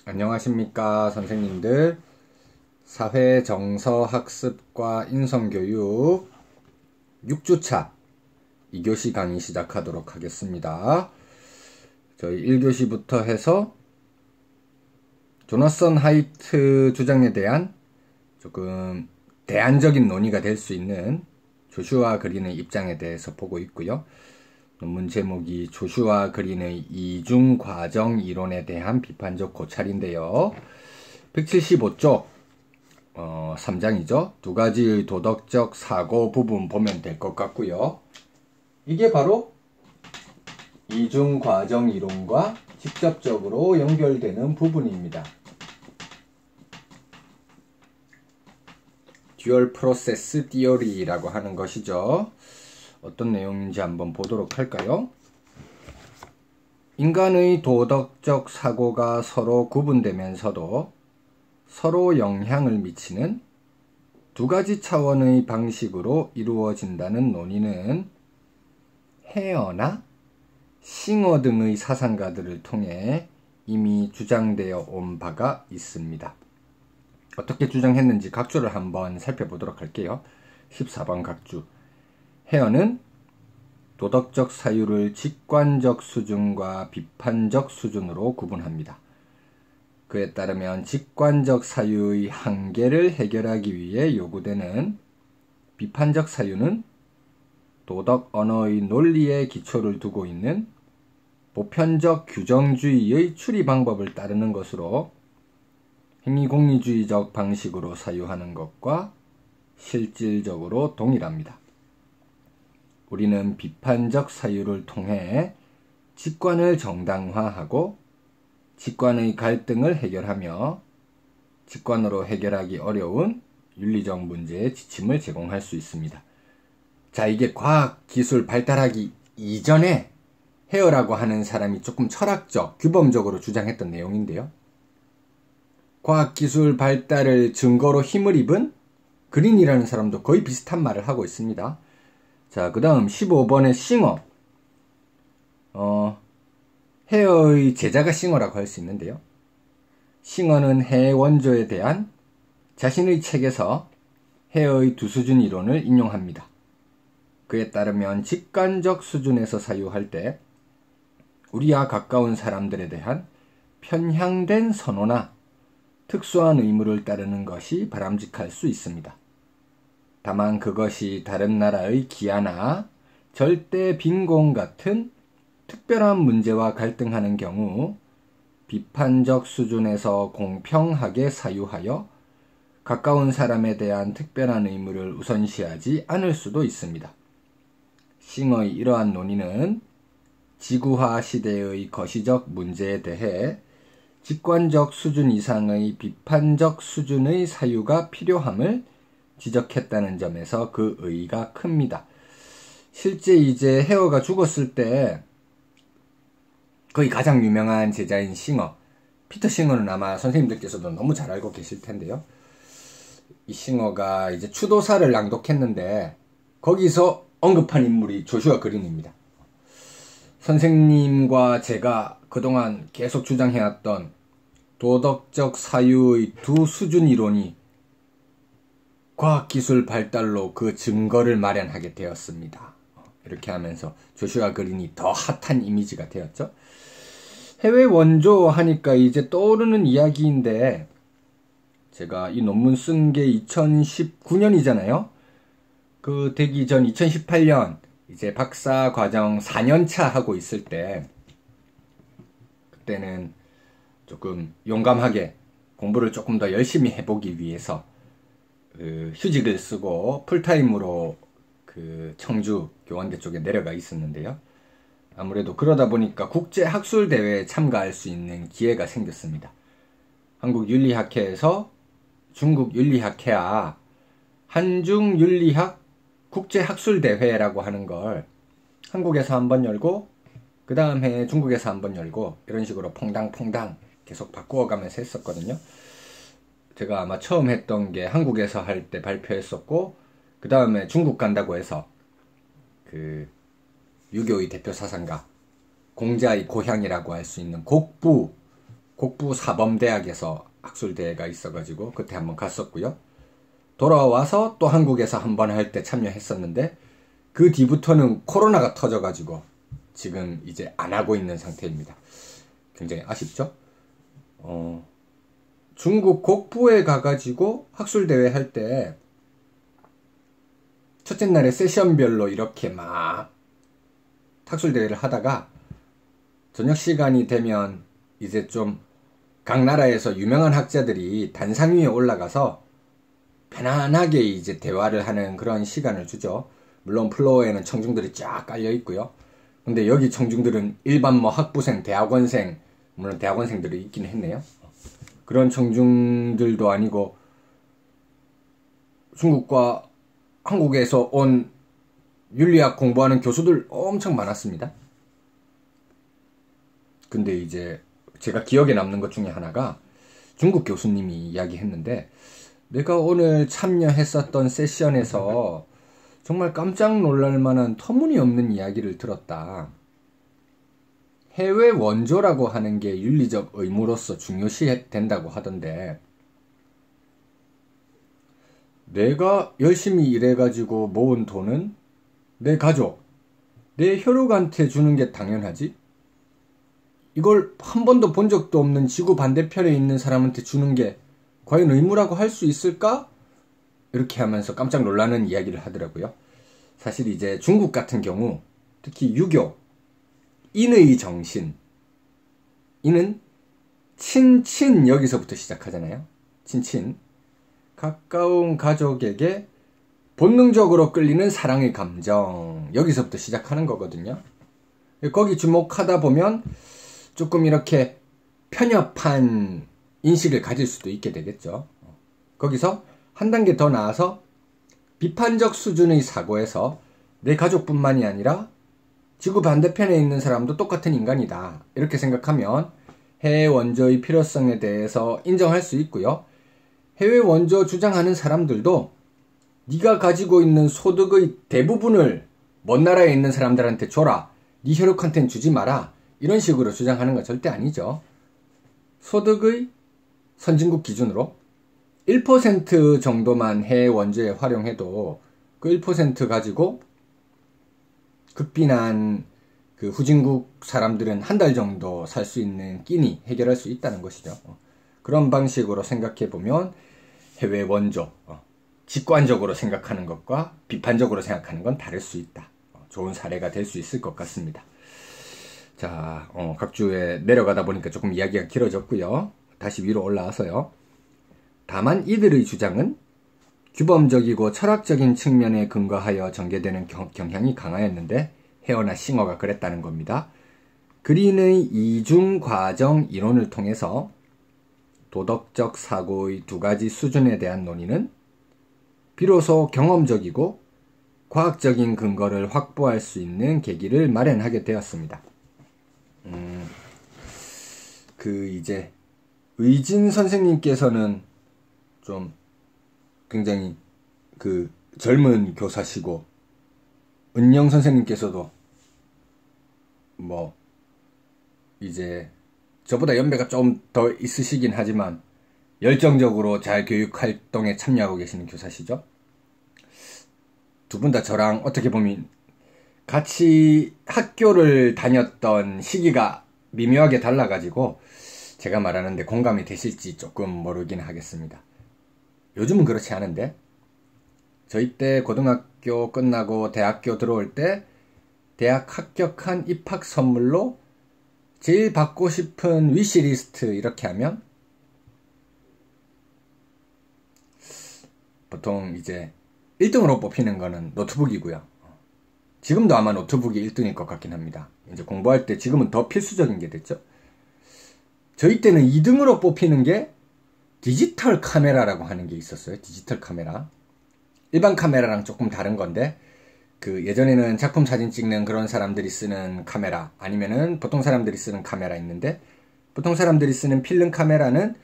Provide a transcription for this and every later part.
안녕하십니까 선생님들. 사회정서학습과 인성교육 6주차 2교시 강의 시작하도록 하겠습니다. 저희 1교시부터 해서 조나선 하이트 주장에 대한 조금 대안적인 논의가 될 수 있는 조슈아 그린의 입장에 대해서 보고 있고요. 논문 제목이 조슈아 그린의 이중과정 이론에 대한 비판적 고찰인데요. 175쪽 3장이죠. 두 가지의 도덕적 사고 부분 보면 될 것 같고요. 이게 바로 이중과정 이론과 직접적으로 연결되는 부분입니다. 듀얼 프로세스 티어리라고 하는 것이죠. 어떤 내용인지 한번 보도록 할까요? 인간의 도덕적 사고가 서로 구분되면서도 서로 영향을 미치는 두 가지 차원의 방식으로 이루어진다는 논의는 헤어나 싱어 등의 사상가들을 통해 이미 주장되어 온 바가 있습니다. 어떻게 주장했는지 각주를 한번 살펴보도록 할게요. 14번 각주. 헤어는 도덕적 사유를 직관적 수준과 비판적 수준으로 구분합니다. 그에 따르면 직관적 사유의 한계를 해결하기 위해 요구되는 비판적 사유는 도덕 언어의 논리에 기초를 두고 있는 보편적 규정주의의 추리 방법을 따르는 것으로 행위공리주의적 방식으로 사유하는 것과 실질적으로 동일합니다. 우리는 비판적 사유를 통해 직관을 정당화하고 직관의 갈등을 해결하며 직관으로 해결하기 어려운 윤리적 문제의 지침을 제공할 수 있습니다. 자, 이게 과학기술 발달하기 이전에 헤어라고 하는 사람이 조금 철학적, 규범적으로 주장했던 내용인데요. 과학기술 발달을 증거로 힘을 입은 그린이라는 사람도 거의 비슷한 말을 하고 있습니다. 자, 그 다음 15번의 싱어. 헤어의 제자가 싱어라고 할 수 있는데요. 싱어는 해 원조에 대한 자신의 책에서 헤어의 두 수준 이론을 인용합니다. 그에 따르면 직관적 수준에서 사유할 때 우리와 가까운 사람들에 대한 편향된 선호나 특수한 의무를 따르는 것이 바람직할 수 있습니다. 다만 그것이 다른 나라의 기아나 절대 빈곤 같은 특별한 문제와 갈등하는 경우 비판적 수준에서 공평하게 사유하여 가까운 사람에 대한 특별한 의무를 우선시하지 않을 수도 있습니다. 싱어의 이러한 논의는 지구화 시대의 거시적 문제에 대해 직관적 수준 이상의 비판적 수준의 사유가 필요함을 지적했다는 점에서 그 의의가 큽니다. 실제 이제 헤어가 죽었을 때 거의 가장 유명한 제자인 싱어, 피터 싱어는 아마 선생님들께서도 너무 잘 알고 계실 텐데요. 이 싱어가 이제 추도사를 낭독했는데 거기서 언급한 인물이 조슈아 그린입니다. 선생님과 제가 그동안 계속 주장해왔던 도덕적 사유의 두 수준 이론이 과학기술 발달로 그 증거를 마련하게 되었습니다. 이렇게 하면서 조슈아 그린이 더 핫한 이미지가 되었죠. 해외 원조 하니까 이제 떠오르는 이야기인데, 제가 이 논문 쓴 게 2019년이잖아요. 그 되기 전 2018년 이제 박사 과정 4년차 하고 있을 때, 그때는 조금 용감하게 공부를 조금 더 열심히 해보기 위해서 휴직을 쓰고 풀타임으로 청주 교원대 쪽에 내려가 있었는데요. 아무래도 그러다 보니까 국제학술대회에 참가할 수 있는 기회가 생겼습니다. 한국윤리학회에서 중국윤리학회와 한중윤리학 국제학술대회라고 하는 걸 한국에서 한번 열고 그 다음 해에 중국에서 한번 열고 이런 식으로 퐁당퐁당 계속 바꾸어가면서 했었거든요. 제가 아마 처음 했던 게 한국에서 할 때 발표했었고, 그 다음에 중국 간다고 해서 유교의 대표 사상가 공자의 고향이라고 할 수 있는 곡부 곡부 사범대학에서 학술대회가 있어가지고 그때 한번 갔었고요. 돌아와서 또 한국에서 한번 할 때 참여했었는데 그 뒤부터는 코로나가 터져가지고 지금 이제 안 하고 있는 상태입니다. 굉장히 아쉽죠? 중국 곡부에 가가지고 학술대회 할 때 첫째 날에 세션별로 이렇게 막 학술대회를 하다가 저녁 시간이 되면 이제 좀 각 나라에서 유명한 학자들이 단상 위에 올라가서 편안하게 이제 대화를 하는 그런 시간을 주죠. 물론 플로어에는 청중들이 쫙 깔려 있고요. 근데 여기 청중들은 일반 뭐 학부생, 대학원생, 물론 대학원생들이 있긴 했네요. 그런 청중들도 아니고 중국과 한국에서 온 윤리학 공부하는 교수들 엄청 많았습니다. 근데 이제 제가 기억에 남는 것 중에 하나가 중국 교수님이 이야기했는데 내가 오늘 참여했었던 세션에서 정말 깜짝 놀랄 만한 터무니없는 이야기를 들었다. 해외 원조라고 하는 게 윤리적 의무로서 중요시 된다고 하던데 내가 열심히 일해가지고 모은 돈은 내 가족, 내 혈육한테 주는 게 당연하지? 이걸 한 번도 본 적도 없는 지구 반대편에 있는 사람한테 주는 게 과연 의무라고 할 수 있을까? 이렇게 하면서 깜짝 놀라는 이야기를 하더라고요. 사실 이제 중국 같은 경우 특히 유교, 인의 정신, 이는 친친 여기서부터 시작하잖아요. 친친, 가까운 가족에게 본능적으로 끌리는 사랑의 감정, 여기서부터 시작하는 거거든요. 거기 주목하다 보면 조금 이렇게 편협한 인식을 가질 수도 있게 되겠죠. 거기서 한 단계 더 나아서 비판적 수준의 사고에서 내 가족뿐만이 아니라 지구 반대편에 있는 사람도 똑같은 인간이다. 이렇게 생각하면 해외 원조의 필요성에 대해서 인정할 수 있고요. 해외 원조 주장하는 사람들도 네가 가지고 있는 소득의 대부분을 먼 나라에 있는 사람들한테 줘라. 네 혈육한테는 주지 마라. 이런 식으로 주장하는 건 절대 아니죠. 소득의 선진국 기준으로 1% 정도만 해외 원조에 활용해도 그 1% 가지고 극빈한 그 후진국 사람들은 한 달 정도 살 수 있는 끼니 해결할 수 있다는 것이죠. 그런 방식으로 생각해 보면 해외 원조, 직관적으로 생각하는 것과 비판적으로 생각하는 건 다를 수 있다. 좋은 사례가 될 수 있을 것 같습니다. 자, 각주에 내려가다 보니까 조금 이야기가 길어졌고요. 다시 위로 올라와서요. 다만 이들의 주장은 규범적이고 철학적인 측면에 근거하여 전개되는 경향이 강하였는데 헤어나 싱어가 그랬다는 겁니다. 그린의 이중과정 이론을 통해서 도덕적 사고의 두 가지 수준에 대한 논의는 비로소 경험적이고 과학적인 근거를 확보할 수 있는 계기를 마련하게 되었습니다. 이제 의진 선생님께서는 좀 굉장히 젊은 교사시고 은영 선생님께서도 뭐 이제 저보다 연배가 좀 더 있으시긴 하지만 열정적으로 잘 교육 활동에 참여하고 계시는 교사시죠. 두 분 다 저랑 어떻게 보면 같이 학교를 다녔던 시기가 미묘하게 달라가지고 제가 말하는데 공감이 되실지 조금 모르긴 하겠습니다. 요즘은 그렇지 않은데 저희 때 고등학교 끝나고 대학교 들어올 때 대학 합격한 입학 선물로 제일 받고 싶은 위시리스트 이렇게 하면 보통 이제 1등으로 뽑히는 거는 노트북이고요. 지금도 아마 노트북이 1등일 것 같긴 합니다. 이제 공부할 때 지금은 더 필수적인 게 됐죠. 저희 때는 2등으로 뽑히는 게 디지털 카메라라고 하는 게 있었어요. 디지털 카메라. 일반 카메라랑 조금 다른 건데 예전에는 작품 사진 찍는 그런 사람들이 쓰는 카메라 아니면은 보통 사람들이 쓰는 카메라 있는데 보통 사람들이 쓰는 필름 카메라는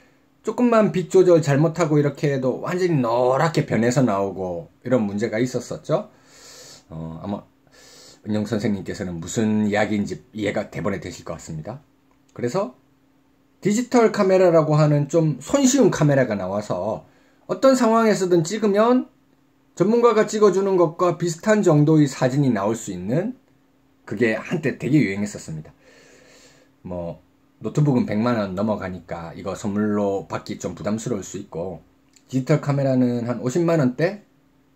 조금만 빛 조절 잘못하고 이렇게 해도 완전히 노랗게 변해서 나오고 이런 문제가 있었었죠. 아마 은영 선생님께서는 무슨 이야기인지 이해가 대본에 되실 것 같습니다. 그래서 디지털 카메라라고 하는 좀 손쉬운 카메라가 나와서 어떤 상황에서든 찍으면 전문가가 찍어주는 것과 비슷한 정도의 사진이 나올 수 있는, 그게 한때 되게 유행했었습니다. 뭐 노트북은 100만원 넘어가니까 이거 선물로 받기 좀 부담스러울 수 있고, 디지털 카메라는 한 50만원대,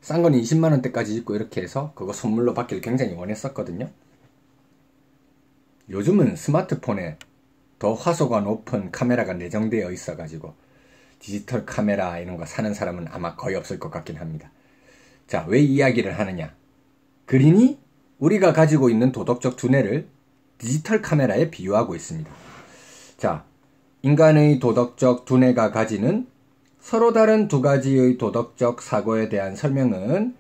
싼 거는 20만원대까지 있고, 이렇게 해서 그거 선물로 받기를 굉장히 원했었거든요. 요즘은 스마트폰에 더 화소가 높은 카메라가 내장되어 있어가지고 디지털 카메라 이런 거 사는 사람은 아마 거의 없을 것 같긴 합니다. 자, 왜 이야기를 하느냐? 그린이 우리가 가지고 있는 도덕적 두뇌를 디지털 카메라에 비유하고 있습니다. 자, 인간의 도덕적 두뇌가 가지는 서로 다른 두 가지의 도덕적 사고에 대한 설명은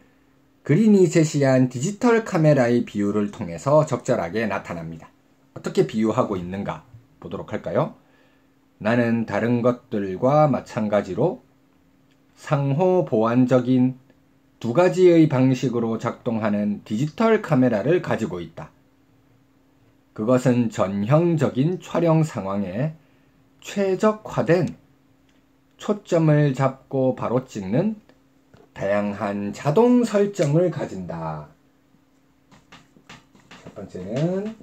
그린이 제시한 디지털 카메라의 비유를 통해서 적절하게 나타납니다. 어떻게 비유하고 있는가 보도록 할까요? 나는 다른 것들과 마찬가지로 상호 보완적인 두 가지의 방식으로 작동하는 디지털 카메라를 가지고 있다. 그것은 전형적인 촬영 상황에 최적화된 초점을 잡고 바로 찍는 다양한 자동 설정을 가진다. 첫 번째는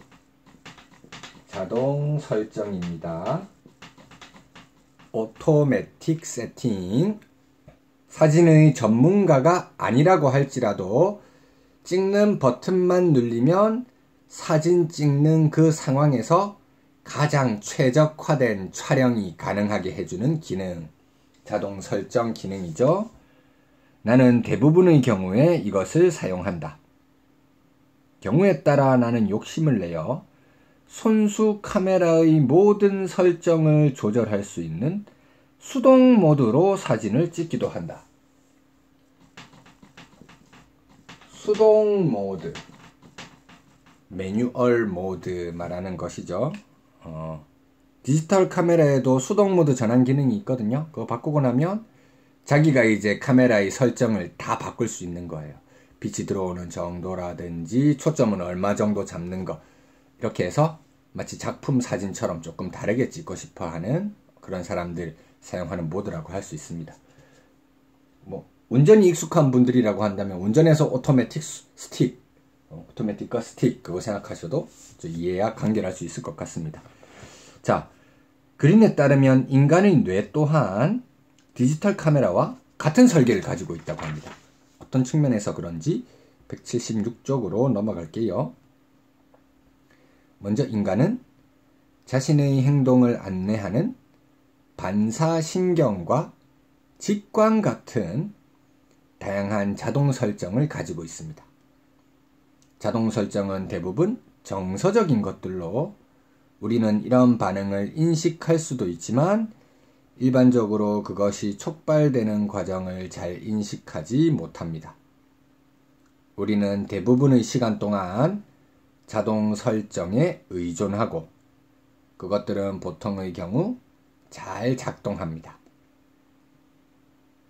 자동 설정입니다. 오토매틱 세팅. 사진의 전문가가 아니라고 할지라도 찍는 버튼만 누르면 사진 찍는 그 상황에서 가장 최적화된 촬영이 가능하게 해주는 기능, 자동 설정 기능이죠. 나는 대부분의 경우에 이것을 사용한다. 경우에 따라 나는 욕심을 내어 손수 카메라의 모든 설정을 조절할 수 있는 수동 모드로 사진을 찍기도 한다. 수동 모드, 매뉴얼 모드 말하는 것이죠. 디지털 카메라에도 수동 모드 전환 기능이 있거든요. 그거 바꾸고 나면 자기가 이제 카메라의 설정을 다 바꿀 수 있는 거예요. 빛이 들어오는 정도라든지 초점은 얼마 정도 잡는 거, 이렇게 해서 마치 작품 사진처럼 조금 다르게 찍고 싶어 하는 그런 사람들 사용하는 모드라고 할 수 있습니다. 뭐 운전이 익숙한 분들이라고 한다면 운전에서 오토매틱 스틱, 오토매틱과 스틱 그거 생각하셔도 이해야 간결할 수 있을 것 같습니다. 자, 그린에 따르면 인간의 뇌 또한 디지털 카메라와 같은 설계를 가지고 있다고 합니다. 어떤 측면에서 그런지 176쪽으로 넘어갈게요. 먼저 인간은 자신의 행동을 안내하는 반사신경과 직관 같은 다양한 자동 설정을 가지고 있습니다. 자동 설정은 대부분 정서적인 것들로 우리는 이런 반응을 인식할 수도 있지만 일반적으로 그것이 촉발되는 과정을 잘 인식하지 못합니다. 우리는 대부분의 시간 동안 자동 설정에 의존하고 그것들은 보통의 경우 잘 작동합니다.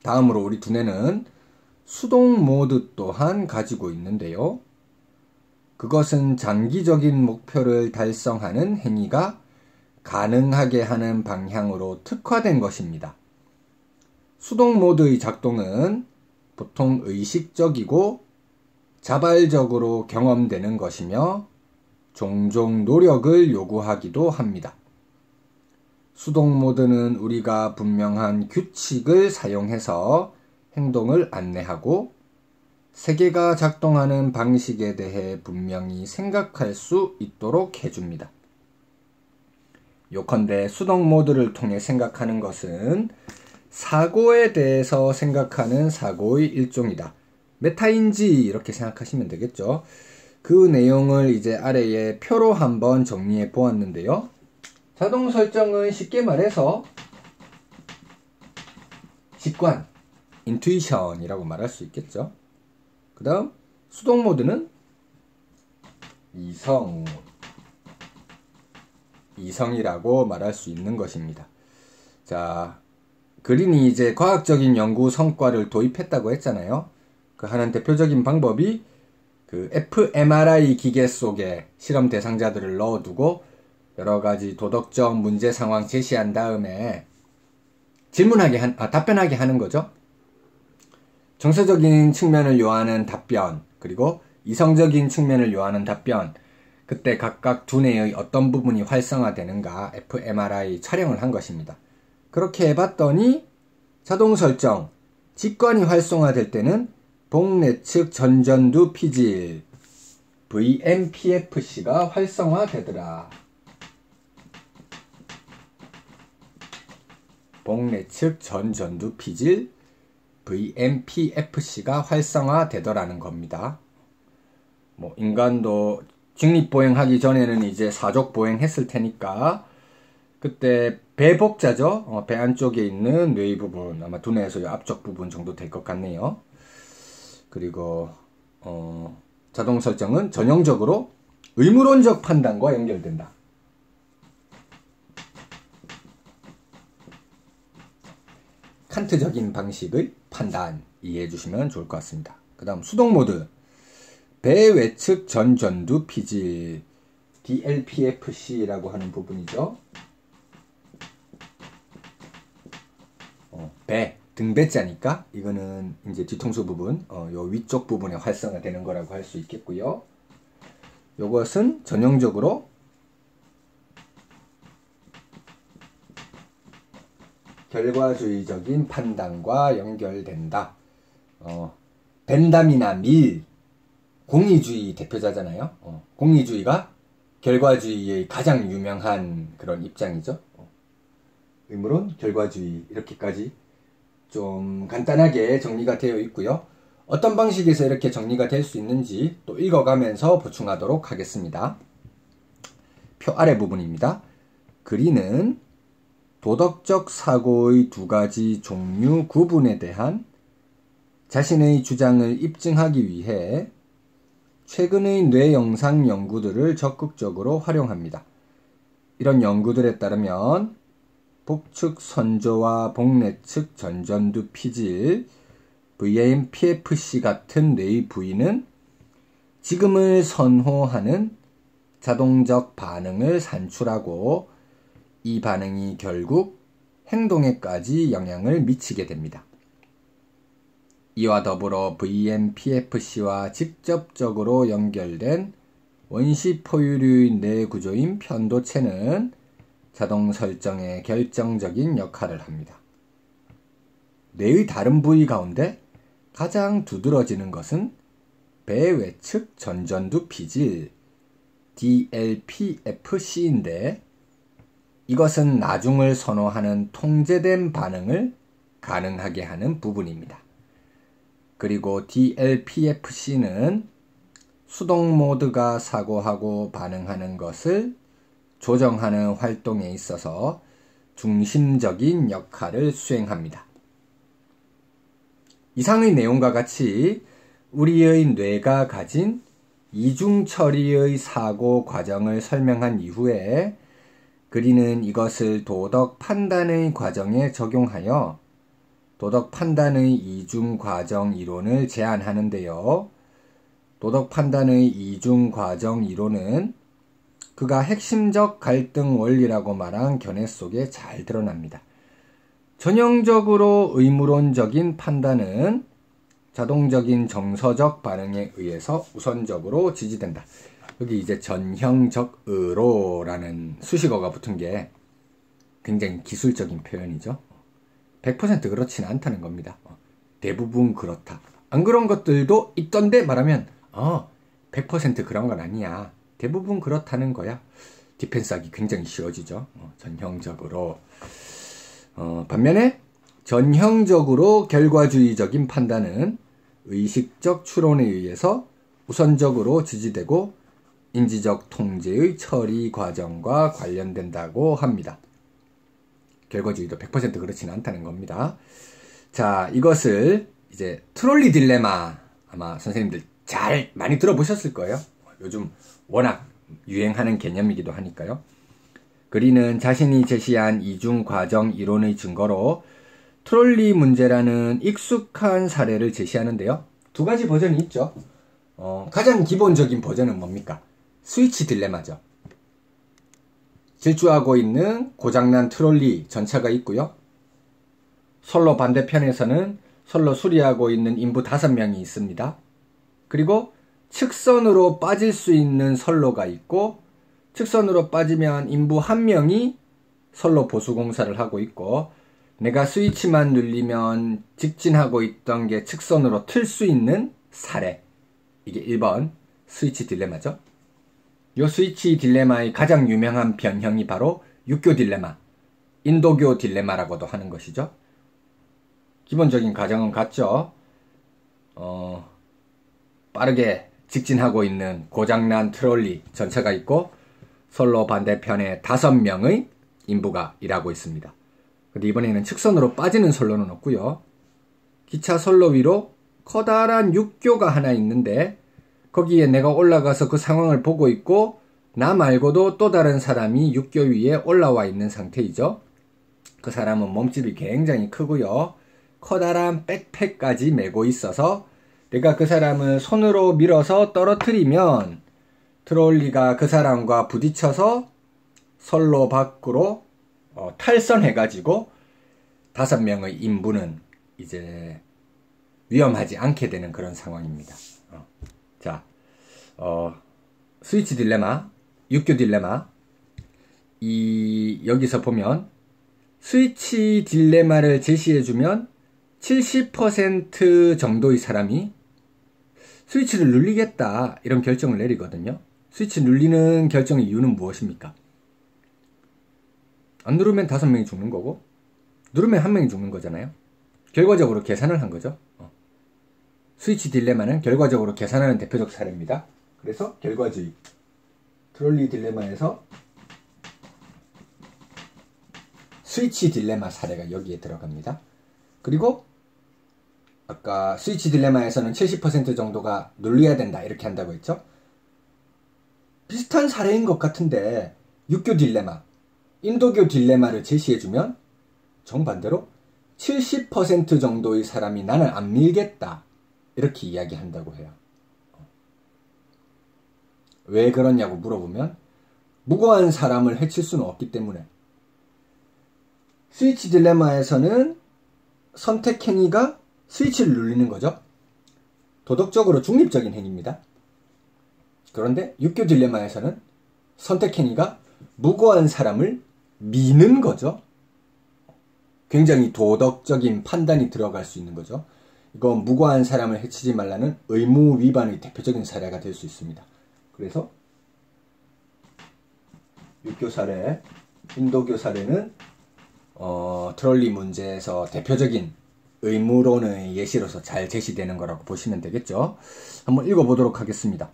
다음으로 우리 두뇌는 수동 모드 또한 가지고 있는데요. 그것은 장기적인 목표를 달성하는 행위가 가능하게 하는 방향으로 특화된 것입니다. 수동 모드의 작동은 보통 의식적이고 자발적으로 경험되는 것이며 종종 노력을 요구하기도 합니다. 수동 모드는 우리가 분명한 규칙을 사용해서 행동을 안내하고 세계가 작동하는 방식에 대해 분명히 생각할 수 있도록 해줍니다. 요컨대 수동 모드를 통해 생각하는 것은 사고에 대해서 생각하는 사고의 일종이다. 메타인지 이렇게 생각하시면 되겠죠. 그 내용을 이제 아래에 표로 한번 정리해 보았는데요. 자동 설정은 쉽게 말해서 직관, 인투이션이라고 말할 수 있겠죠. 그 다음 수동 모드는 이성이라고 말할 수 있는 것입니다. 자, 그린이 이제 과학적인 연구 성과를 도입했다고 했잖아요. 그 하는 대표적인 방법이 그 fMRI 기계 속에 실험 대상자들을 넣어두고 여러 가지 도덕적 문제 상황 제시한 다음에 답변하게 하는 거죠. 정서적인 측면을 요하는 답변, 그리고 이성적인 측면을 요하는 답변, 그때 각각 두뇌의 어떤 부분이 활성화되는가 fMRI 촬영을 한 것입니다. 그렇게 해봤더니 자동 설정, 직관이 활성화될 때는 복내측 전전두 피질 VMPFC가 활성화되더라. 복내측 전전두 피질 VMPFC가 활성화되더라는 겁니다. 인간도 직립보행하기 전에는 이제 사족보행 했을 테니까 그때 배복자죠. 배 안쪽에 있는 뇌의 부분, 아마 두뇌에서 앞쪽 부분 정도 될 것 같네요. 그리고 자동 설정은 전형적으로 의무론적 판단과 연결된다. 칸트적인 방식의 판단 이해해 주시면 좋을 것 같습니다. 그 다음 수동 모드, 배외측 전전두 피질 DLPFC라고 하는 부분이죠. 배, 등배자니까 이거는 이제 뒤통수 부분, 요 위쪽 부분에 활성화되는 거라고 할 수 있겠고요. 요것은 전형적으로 결과주의적인 판단과 연결된다. 벤담이나 밀, 공의주의 대표자잖아요. 공의주의가 결과주의의 가장 유명한 그런 입장이죠. 의무론, 결과주의 이렇게까지 좀 간단하게 정리가 되어 있고요. 어떤 방식에서 이렇게 정리가 될 수 있는지 또 읽어가면서 보충하도록 하겠습니다. 표 아래 부분입니다. 그리는 도덕적 사고의 두 가지 종류 구분에 대한 자신의 주장을 입증하기 위해 최근의 뇌 영상 연구들을 적극적으로 활용합니다. 이런 연구들에 따르면 복측 선조와 복내측 전전두 피질 VMPFC 같은 뇌의 부위는 지금을 선호하는 자동적 반응을 산출하고 이 반응이 결국 행동에까지 영향을 미치게 됩니다. 이와 더불어 VMPFC와 직접적으로 연결된 원시 포유류의 뇌 구조인 편도체는 자동 설정에 결정적인 역할을 합니다. 뇌의 다른 부위 가운데 가장 두드러지는 것은 배외측 전전두 피질 DLPFC인데 이것은 나중을 선호하는 통제된 반응을 가능하게 하는 부분입니다. 그리고 DLPFC는 수동 모드가 사고하고 반응하는 것을 조정하는 활동에 있어서 중심적인 역할을 수행합니다. 이상의 내용과 같이 우리의 뇌가 가진 이중 처리의 사고 과정을 설명한 이후에 그리는 이것을 도덕 판단의 과정에 적용하여 도덕 판단의 이중 과정 이론을 제안하는데요. 도덕 판단의 이중 과정 이론은 그가 핵심적 갈등 원리라고 말한 견해 속에 잘 드러납니다. 전형적으로 의무론적인 판단은 자동적인 정서적 반응에 의해서 우선적으로 지지된다. 여기 이제 전형적으로라는 수식어가 붙은 게 굉장히 기술적인 표현이죠. 100% 그렇지는 않다는 겁니다. 대부분 그렇다. 안 그런 것들도 있던데 말하면 100% 그런 건 아니야. 대부분 그렇다는 거야. 디펜스하기 굉장히 쉬워지죠. 전형적으로. 반면에 전형적으로 결과주의적인 판단은 의식적 추론에 의해서 우선적으로 지지되고 인지적 통제의 처리 과정과 관련된다고 합니다. 결과주의도 100% 그렇지는 않다는 겁니다. 자, 이것을 이제 트롤리 딜레마 아마 선생님들 잘 많이 들어보셨을 거예요. 요즘 워낙 유행하는 개념이기도 하니까요. 그리는 자신이 제시한 이중 과정 이론의 증거로 트롤리 문제라는 익숙한 사례를 제시하는데요. 두 가지 버전이 있죠. 가장 기본적인 버전은 뭡니까? 스위치 딜레마죠. 질주하고 있는 고장난 트롤리 전차가 있고요. 선로 반대편에서는 선로 수리하고 있는 인부 5명이 있습니다. 그리고 측선으로 빠질 수 있는 선로가 있고 측선으로 빠지면 인부 1명이 선로 보수 공사를 하고 있고 내가 스위치만 눌리면 직진하고 있던 게 측선으로 틀 수 있는 사례. 이게 1번 스위치 딜레마죠. 이 스위치 딜레마의 가장 유명한 변형이 바로 육교 딜레마, 인도교 딜레마라고도 하는 것이죠. 기본적인 과정은 같죠. 빠르게 직진하고 있는 고장난 트롤리 전차가 있고 선로 반대편에 5명의 인부가 일하고 있습니다. 근데 이번에는 측선으로 빠지는 선로는 없고요. 기차 선로 위로 커다란 육교가 하나 있는데 거기에 내가 올라가서 그 상황을 보고 있고 나 말고도 또 다른 사람이 육교 위에 올라와 있는 상태이죠. 그 사람은 몸집이 굉장히 크고요. 커다란 백팩까지 메고 있어서 내가 그 사람을 손으로 밀어서 떨어뜨리면 트롤리가 그 사람과 부딪혀서 선로 밖으로 탈선해가지고 5명의 인부는 이제 위험하지 않게 되는 그런 상황입니다. 자, 스위치 딜레마, 육교 딜레마. 여기서 보면 스위치 딜레마를 제시해주면 70% 정도의 사람이 스위치를 눌리겠다 이런 결정을 내리거든요. 스위치 눌리는 결정의 이유는 무엇입니까? 안 누르면 5명이 죽는 거고 누르면 1명이 죽는 거잖아요. 결과적으로 계산을 한 거죠. 스위치 딜레마는 결과적으로 계산하는 대표적 사례입니다. 그래서 결과주의 트롤리 딜레마에서 스위치 딜레마 사례가 여기에 들어갑니다. 그리고 아까 스위치 딜레마에서는 70% 정도가 눌려야 된다 이렇게 한다고 했죠. 비슷한 사례인 것 같은데 육교 딜레마, 인도교 딜레마를 제시해주면 정반대로 70% 정도의 사람이 나는 안 밀겠다 이렇게 이야기한다고 해요. 왜 그러냐고 물어보면 무고한 사람을 해칠 수는 없기 때문에. 스위치 딜레마에서는 선택 행위가 스위치를 눌리는 거죠. 도덕적으로 중립적인 행위입니다. 그런데 육교 딜레마에서는 선택 행위가 무고한 사람을 미는 거죠. 굉장히 도덕적인 판단이 들어갈 수 있는 거죠. 이건 무고한 사람을 해치지 말라는 의무 위반의 대표적인 사례가 될 수 있습니다. 그래서 육교 사례, 인도교 사례는 트롤리 문제에서 대표적인 의무론의 예시로서 잘 제시되는 거라고 보시면 되겠죠. 한번 읽어보도록 하겠습니다.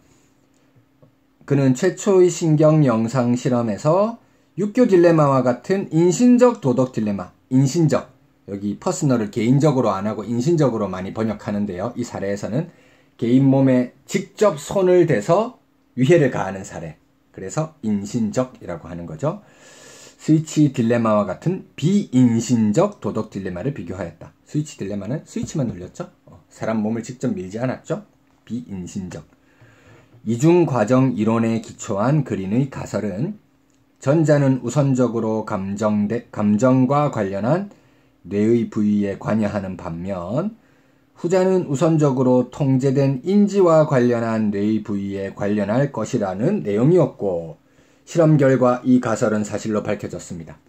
그는 최초의 신경 영상 실험에서 육교 딜레마와 같은 인신적 도덕 딜레마, 인신적, 여기 퍼스널을 개인적으로 안 하고 인신적으로 많이 번역하는데요. 이 사례에서는 개인 몸에 직접 손을 대서 위해를 가하는 사례, 그래서 인신적이라고 하는 거죠. 스위치 딜레마와 같은 비인신적 도덕 딜레마를 비교하였다. 스위치 딜레마는 스위치만 눌렸죠. 사람 몸을 직접 밀지 않았죠. 비인신적. 이중과정 이론에 기초한 그린의 가설은 전자는 우선적으로 감정과 관련한 뇌의 부위에 관여하는 반면 후자는 우선적으로 통제된 인지와 관련한 뇌의 부위에 관련할 것이라는 내용이었고, 실험 결과 이 가설은 사실로 밝혀졌습니다.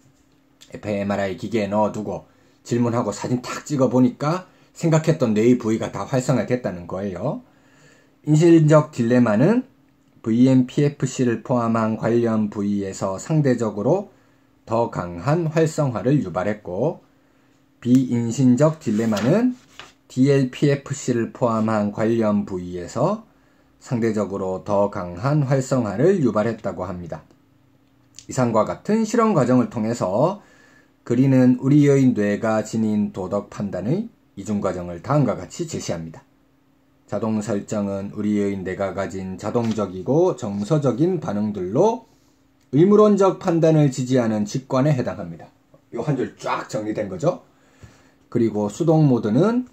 fMRI 기계에 넣어두고 질문하고 사진 탁 찍어보니까 생각했던 뇌의 부위가 다 활성화됐다는 거예요. 인신적 딜레마는 VMPFC를 포함한 관련 부위에서 상대적으로 더 강한 활성화를 유발했고, 비인신적 딜레마는 DLPFC를 포함한 관련 부위에서 상대적으로 더 강한 활성화를 유발했다고 합니다. 이상과 같은 실험 과정을 통해서 그린은 우리의 뇌가 지닌 도덕 판단의 이중 과정을 다음과 같이 제시합니다. 자동 설정은 우리의 뇌가 가진 자동적이고 정서적인 반응들로 의무론적 판단을 지지하는 직관에 해당합니다. 이 한 줄 쫙 정리된 거죠. 그리고 수동 모드는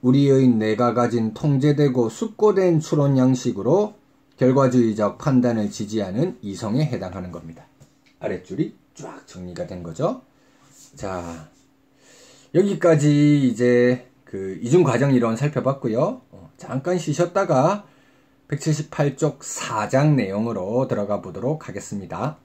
우리의 뇌가 가진 통제되고 숙고된 추론 양식으로 결과주의적 판단을 지지하는 이성에 해당하는 겁니다. 아랫줄이 쫙 정리가 된 거죠. 자, 여기까지 이제 그 이중 과정 이론 살펴봤고요. 잠깐 쉬셨다가 178쪽 4장 내용으로 들어가 보도록 하겠습니다.